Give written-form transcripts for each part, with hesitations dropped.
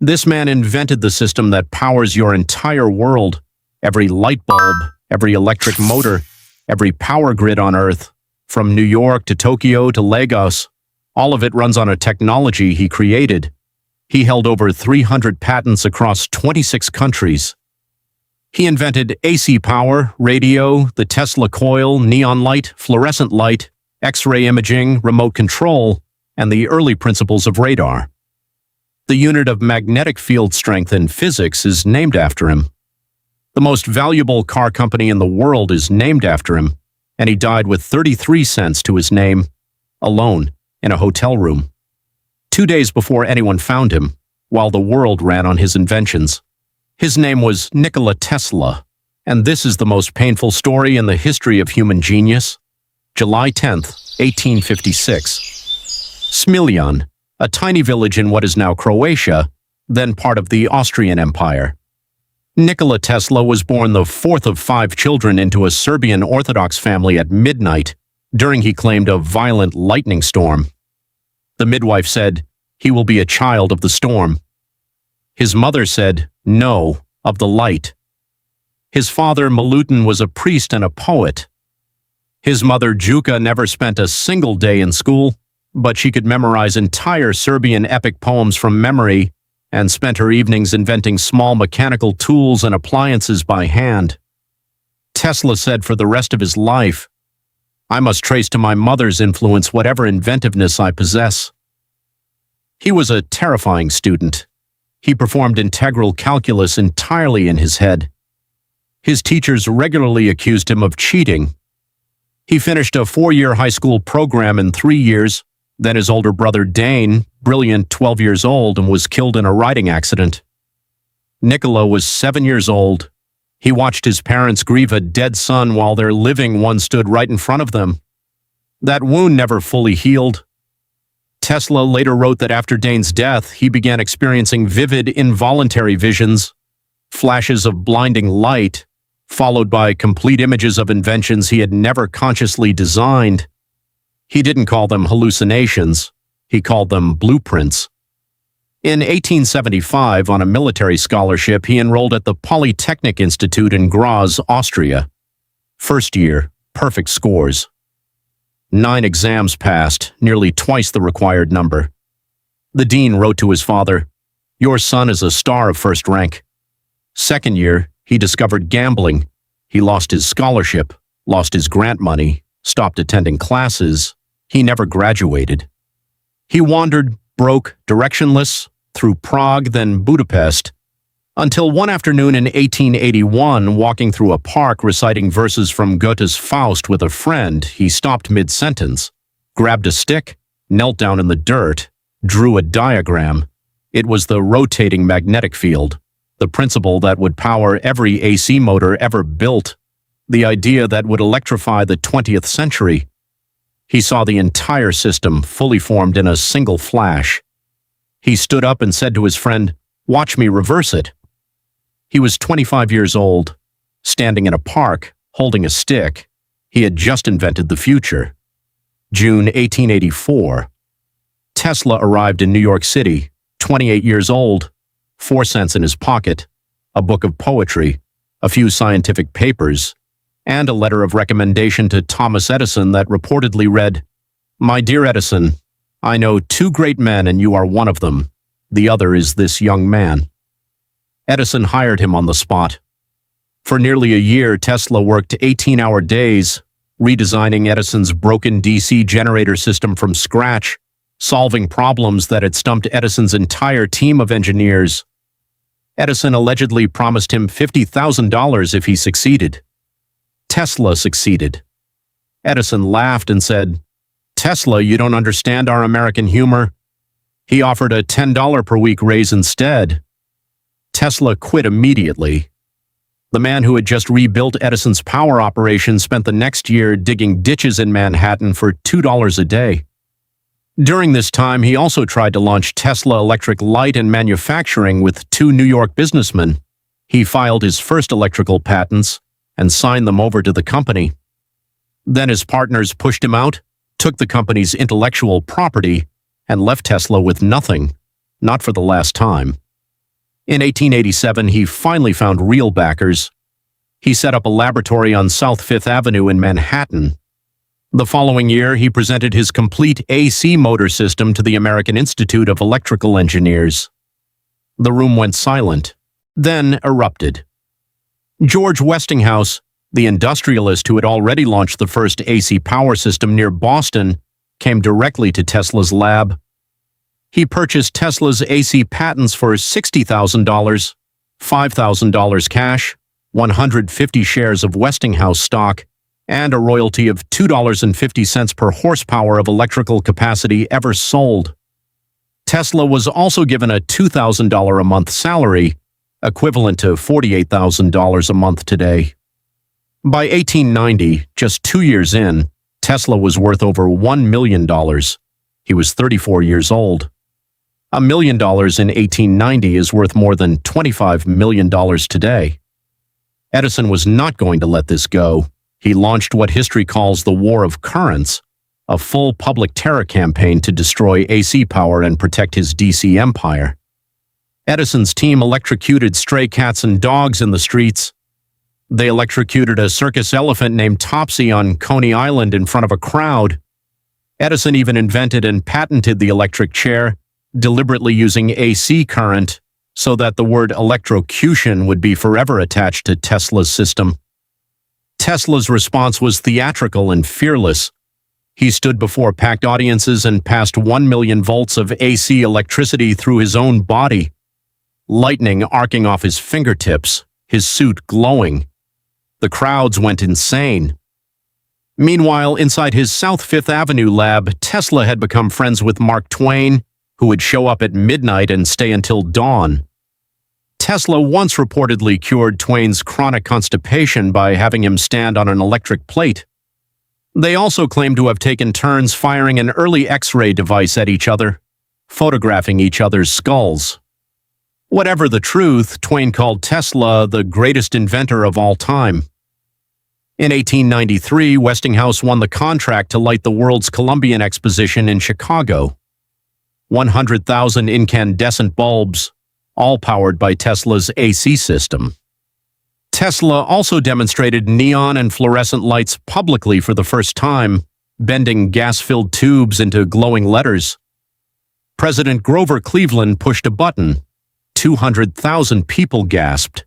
This man invented the system that powers your entire world, every light bulb, every electric motor, every power grid on Earth, from New York to Tokyo to Lagos. All of it runs on a technology he created. He held over 300 patents across 26 countries. He invented AC power, radio, the Tesla coil, neon light, fluorescent light, X-ray imaging, remote control, and the early principles of radar. The unit of magnetic field strength in physics is named after him. The most valuable car company in the world is named after him, and he died with 33 cents to his name, alone, in a hotel room. 2 days before anyone found him, while the world ran on his inventions. His name was Nikola Tesla, and this is the most painful story in the history of human genius. July 10th, 1856. Smiljan, a tiny village in what is now Croatia, then part of the Austrian Empire. Nikola Tesla was born the fourth of 5 children into a Serbian Orthodox family at midnight, during he claimed a violent lightning storm. The midwife said, "He will be a child of the storm." His mother said, "No, of the light." His father, Milutin, was a priest and a poet. His mother, Juka, never spent a single day in school, but she could memorize entire Serbian epic poems from memory and spent her evenings inventing small mechanical tools and appliances by hand. Tesla said for the rest of his life, "I must trace to my mother's influence whatever inventiveness I possess." He was a terrifying student. He performed integral calculus entirely in his head. His teachers regularly accused him of cheating. He finished a 4-year high school program in 3 years, then his older brother Dane, brilliant 12 years old, and was killed in a riding accident. Nikola was 7 years old. He watched his parents grieve a dead son while their living one stood right in front of them. That wound never fully healed. Tesla later wrote that after Dane's death, he began experiencing vivid, involuntary visions, flashes of blinding light, followed by complete images of inventions he had never consciously designed. He didn't call them hallucinations, he called them blueprints. In 1875, on a military scholarship, he enrolled at the Polytechnic Institute in Graz, Austria. First year, perfect scores. 9 exams passed, nearly twice the required number. The dean wrote to his father, "Your son is a star of first rank." Second year, he discovered gambling. He lost his scholarship, lost his grant money, stopped attending classes. He never graduated. He wandered, broke, directionless, through Prague, then Budapest, until one afternoon in 1881, walking through a park reciting verses from Goethe's Faust with a friend, he stopped mid-sentence, grabbed a stick, knelt down in the dirt, drew a diagram. It was the rotating magnetic field, the principle that would power every AC motor ever built, the idea that would electrify the 20th century. He saw the entire system fully formed in a single flash. He stood up and said to his friend, "Watch me reverse it." He was 25 years old, standing in a park, holding a stick. He had just invented the future. June 1884. Tesla arrived in New York City, 28 years old, 4 cents in his pocket, a book of poetry, a few scientific papers, and a letter of recommendation to Thomas Edison that reportedly read, "My dear Edison, I know 2 great men and you are one of them. The other is this young man." Edison hired him on the spot. For nearly a year, Tesla worked 18-hour days, redesigning Edison's broken DC generator system from scratch, solving problems that had stumped Edison's entire team of engineers. Edison allegedly promised him $50,000 if he succeeded. Tesla succeeded. Edison laughed and said, "Tesla, you don't understand our American humor." He offered a $10 per week raise instead. Tesla quit immediately. The man who had just rebuilt Edison's power operation spent the next year digging ditches in Manhattan for $2 a day. During this time, he also tried to launch Tesla Electric Light and manufacturing with 2 New York businessmen. He filed his first electrical patents and signed them over to the company. Then his partners pushed him out, took the company's intellectual property, and left Tesla with nothing, not for the last time. In 1887, he finally found real backers. He set up a laboratory on South Fifth Avenue in Manhattan. The following year, he presented his complete AC motor system to the American Institute of Electrical Engineers. The room went silent, then erupted. George Westinghouse, the industrialist who had already launched the first AC power system near Boston, came directly to Tesla's lab. He purchased Tesla's AC patents for $60,000, $5,000 cash, 150 shares of Westinghouse stock, and a royalty of $2.50 per horsepower of electrical capacity ever sold. Tesla was also given a $2,000 a month salary, equivalent to $48,000 a month today. By 1890, just 2 years in, Tesla was worth over $1 million. He was 34 years old. $1 million in 1890 is worth more than $25 million today. Edison was not going to let this go. He launched what history calls the War of Currents, a full public terror campaign to destroy AC power and protect his DC empire. Edison's team electrocuted stray cats and dogs in the streets. They electrocuted a circus elephant named Topsy on Coney Island in front of a crowd. Edison even invented and patented the electric chair, deliberately using AC current so that the word electrocution would be forever attached to Tesla's system. Tesla's response was theatrical and fearless. He stood before packed audiences and passed 1 million volts of AC electricity through his own body, lightning arcing off his fingertips, his suit glowing. The crowds went insane. Meanwhile, inside his South Fifth Avenue lab, Tesla had become friends with Mark Twain, who would show up at midnight and stay until dawn. Tesla once reportedly cured Twain's chronic constipation by having him stand on an electric plate. They also claim to have taken turns firing an early X-ray device at each other, photographing each other's skulls. Whatever the truth, Twain called Tesla the greatest inventor of all time. In 1893, Westinghouse won the contract to light the world's Columbian Exposition in Chicago. 100,000 incandescent bulbs, all powered by Tesla's AC system. Tesla also demonstrated neon and fluorescent lights publicly for the first time, bending gas-filled tubes into glowing letters. President Grover Cleveland pushed a button. 200,000 people gasped.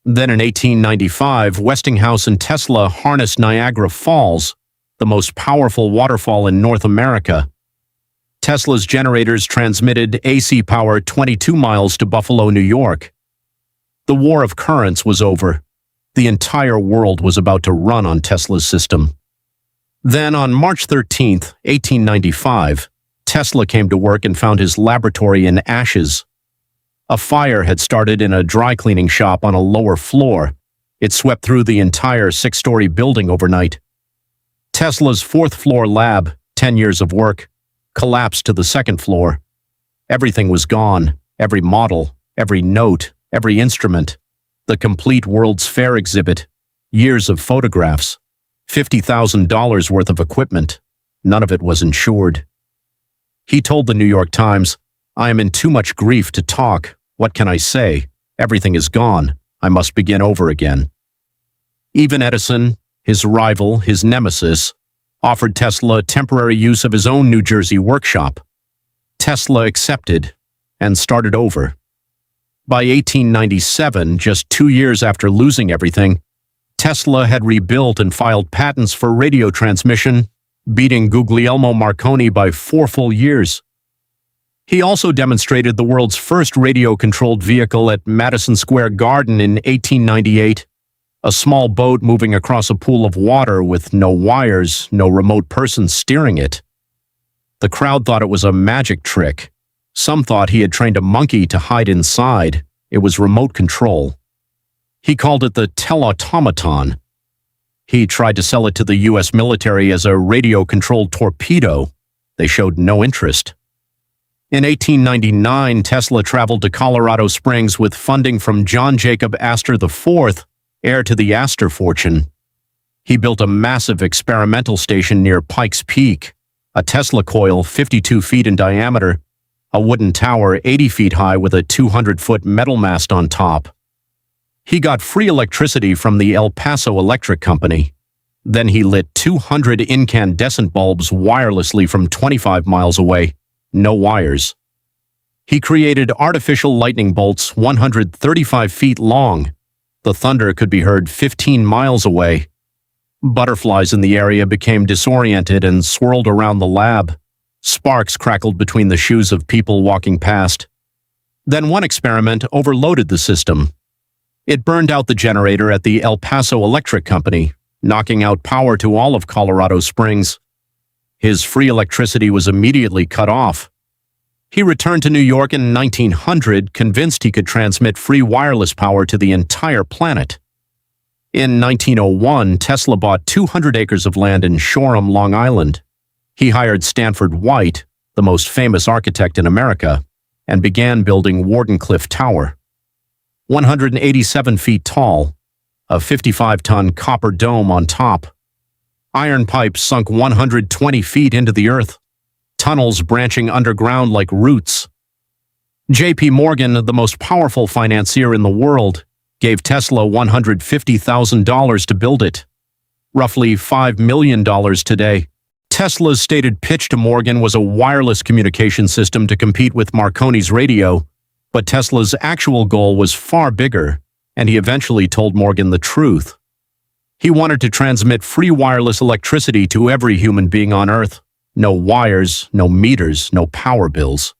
Then in 1895, Westinghouse and Tesla harnessed Niagara Falls, the most powerful waterfall in North America. Tesla's generators transmitted AC power 22 miles to Buffalo, New York. The War of Currents was over. The entire world was about to run on Tesla's system. Then on March 13, 1895, Tesla came to work and found his laboratory in ashes. A fire had started in a dry cleaning shop on a lower floor. It swept through the entire 6-story building overnight. Tesla's 4th-floor lab, 10 years of work, collapsed to the 2nd floor. Everything was gone, every model, every note, every instrument, the complete World's Fair exhibit, years of photographs, $50,000 worth of equipment. None of it was insured. He told the New York Times, "I am in too much grief to talk. What can I say? Everything is gone. I must begin over again." Even Edison, his rival, his nemesis, offered Tesla temporary use of his own New Jersey workshop. Tesla accepted and started over. By 1897, just 2 years after losing everything, Tesla had rebuilt and filed patents for radio transmission, beating Guglielmo Marconi by 4 full years. He also demonstrated the world's first radio-controlled vehicle at Madison Square Garden in 1898, a small boat moving across a pool of water with no wires, no remote person steering it. The crowd thought it was a magic trick. Some thought he had trained a monkey to hide inside. It was remote control. He called it the telautomaton. He tried to sell it to the U.S. military as a radio-controlled torpedo. They showed no interest. In 1899, Tesla traveled to Colorado Springs with funding from John Jacob Astor IV, heir to the Astor fortune. He built a massive experimental station near Pikes Peak, a Tesla coil 52 feet in diameter, a wooden tower 80 feet high with a 200-foot metal mast on top. He got free electricity from the El Paso Electric Company. Then he lit 200 incandescent bulbs wirelessly from 25 miles away, no wires. He created artificial lightning bolts 135 feet long. The thunder could be heard 15 miles away. Butterflies in the area became disoriented and swirled around the lab. Sparks crackled between the shoes of people walking past. Then one experiment overloaded the system. It burned out the generator at the El Paso Electric Company, knocking out power to all of Colorado Springs. His free electricity was immediately cut off. He returned to New York in 1900, convinced he could transmit free wireless power to the entire planet. In 1901, Tesla bought 200 acres of land in Shoreham, Long Island. He hired Stanford White, the most famous architect in America, and began building Wardenclyffe Tower. 187 feet tall, a 55-ton copper dome on top. Iron pipes sunk 120 feet into the earth, tunnels branching underground like roots. J.P. Morgan, the most powerful financier in the world, gave Tesla $150,000 to build it, roughly $5 million today. Tesla's stated pitch to Morgan was a wireless communication system to compete with Marconi's radio, but Tesla's actual goal was far bigger, and he eventually told Morgan the truth. He wanted to transmit free wireless electricity to every human being on Earth. No wires, no meters, no power bills.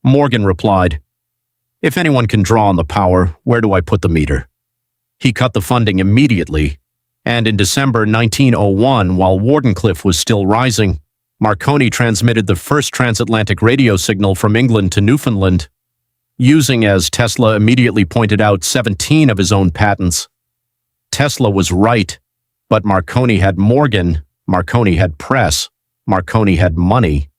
Morgan replied, "If anyone can draw on the power, where do I put the meter?" He cut the funding immediately, and in December 1901, while Wardenclyffe was still rising, Marconi transmitted the first transatlantic radio signal from England to Newfoundland, using, as Tesla immediately pointed out, 17 of his own patents. Tesla was right, but Marconi had Morgan, Marconi had press, Marconi had money.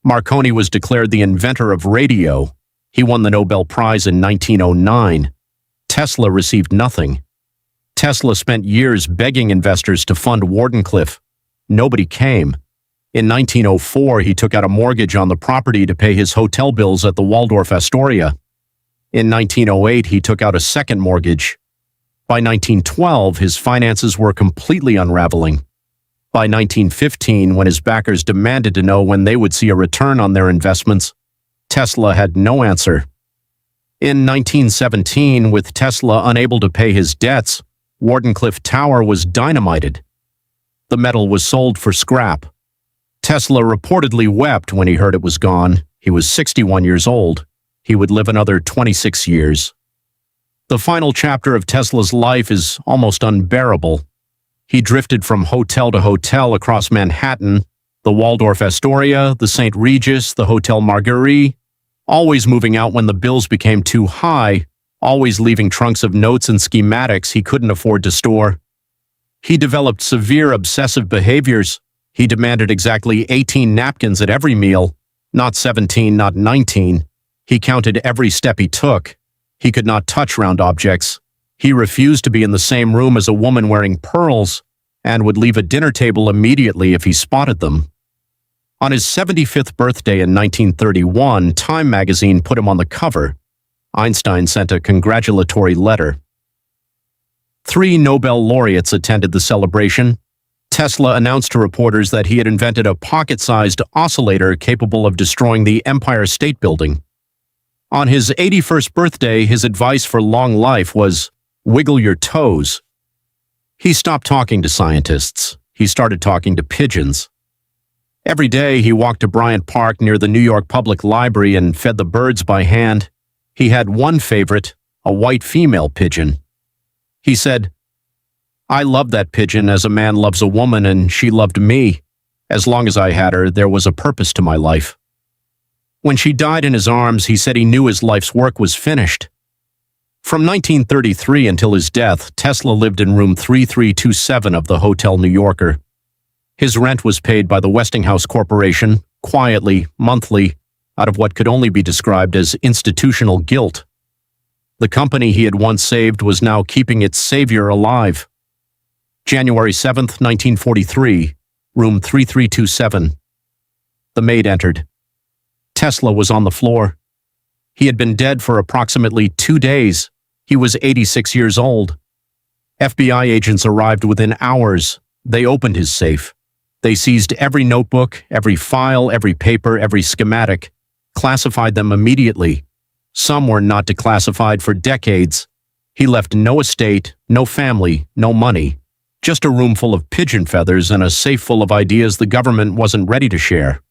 Marconi was declared the inventor of radio. He won the Nobel Prize in 1909. Tesla received nothing. Tesla spent years begging investors to fund Wardenclyffe. Nobody came. In 1904, he took out a mortgage on the property to pay his hotel bills at the Waldorf Astoria. In 1908, he took out a second mortgage. By 1912, his finances were completely unraveling. By 1915, when his backers demanded to know when they would see a return on their investments, Tesla had no answer. In 1917, with Tesla unable to pay his debts, Wardenclyffe Tower was dynamited. The metal was sold for scrap. Tesla reportedly wept when he heard it was gone. He was 61 years old. He would live another 26 years. The final chapter of Tesla's life is almost unbearable. He drifted from hotel to hotel across Manhattan, the Waldorf Astoria, the St. Regis, the Hotel Marguerite, always moving out when the bills became too high, always leaving trunks of notes and schematics he couldn't afford to store. He developed severe obsessive behaviors. He demanded exactly 18 napkins at every meal, not 17, not 19. He counted every step he took. He could not touch round objects. He refused to be in the same room as a woman wearing pearls and would leave a dinner table immediately if he spotted them. On his 75th birthday in 1931, Time magazine put him on the cover. Einstein sent a congratulatory letter. 3 Nobel laureates attended the celebration. Tesla announced to reporters that he had invented a pocket-sized oscillator capable of destroying the Empire State Building. On his 81st birthday, his advice for long life was, "Wiggle your toes." He stopped talking to scientists. He started talking to pigeons. Every day, he walked to Bryant Park near the New York Public Library and fed the birds by hand. He had one favorite, a white female pigeon. He said, "I loved that pigeon as a man loves a woman, and she loved me. As long as I had her, there was a purpose to my life." When she died in his arms, he said he knew his life's work was finished. From 1933 until his death, Tesla lived in room 3327 of the Hotel New Yorker. His rent was paid by the Westinghouse Corporation, quietly, monthly, out of what could only be described as institutional guilt. The company he had once saved was now keeping its savior alive. January 7th, 1943, room 3327. The maid entered. Tesla was on the floor. He had been dead for approximately 2 days. He was 86 years old. FBI agents arrived within hours. They opened his safe. They seized every notebook, every file, every paper, every schematic, classified them immediately. Some were not declassified for decades. He left no estate, no family, no money, just a room full of pigeon feathers and a safe full of ideas the government wasn't ready to share.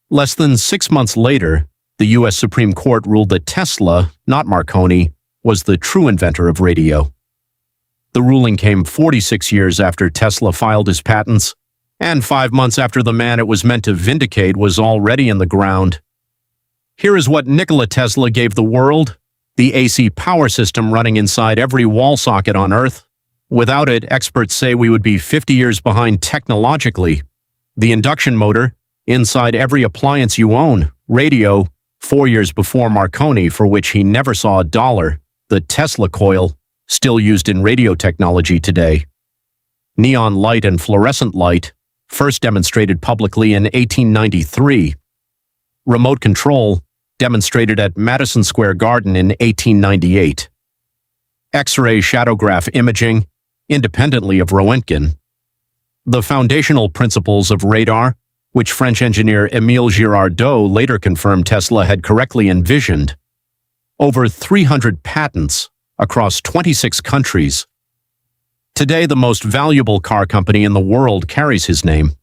Less than 6 months later, the U.S. Supreme Court ruled that Tesla, not Marconi, was the true inventor of radio. The ruling came 46 years after Tesla filed his patents, and 5 months after the man it was meant to vindicate was already in the ground. Here is what Nikola Tesla gave the world: the AC power system running inside every wall socket on Earth. Without it, experts say we would be 50 years behind technologically. The induction motor, inside every appliance you own. Radio, 4 years before Marconi, for which he never saw a dollar. The Tesla coil, still used in radio technology today. Neon light and fluorescent light, first demonstrated publicly in 1893. Remote control, demonstrated at Madison Square Garden in 1898. X-ray shadowgraph imaging, independently of Roentgen. The foundational principles of radar, which French engineer Émile Girardot later confirmed Tesla had correctly envisioned. Over 300 patents across 26 countries. Today, the most valuable car company in the world carries his name.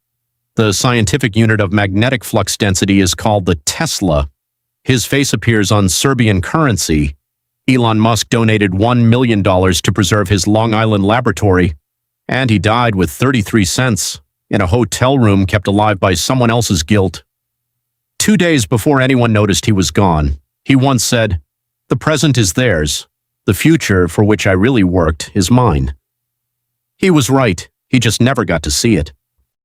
The scientific unit of magnetic flux density is called the Tesla. His face appears on Serbian currency. Elon Musk donated $1 million to preserve his Long Island laboratory, and he died with 33 cents in a hotel room kept alive by someone else's guilt. 2 days before anyone noticed he was gone, he once said, "The present is theirs. The future, for which I really worked, is mine." He was right. He just never got to see it.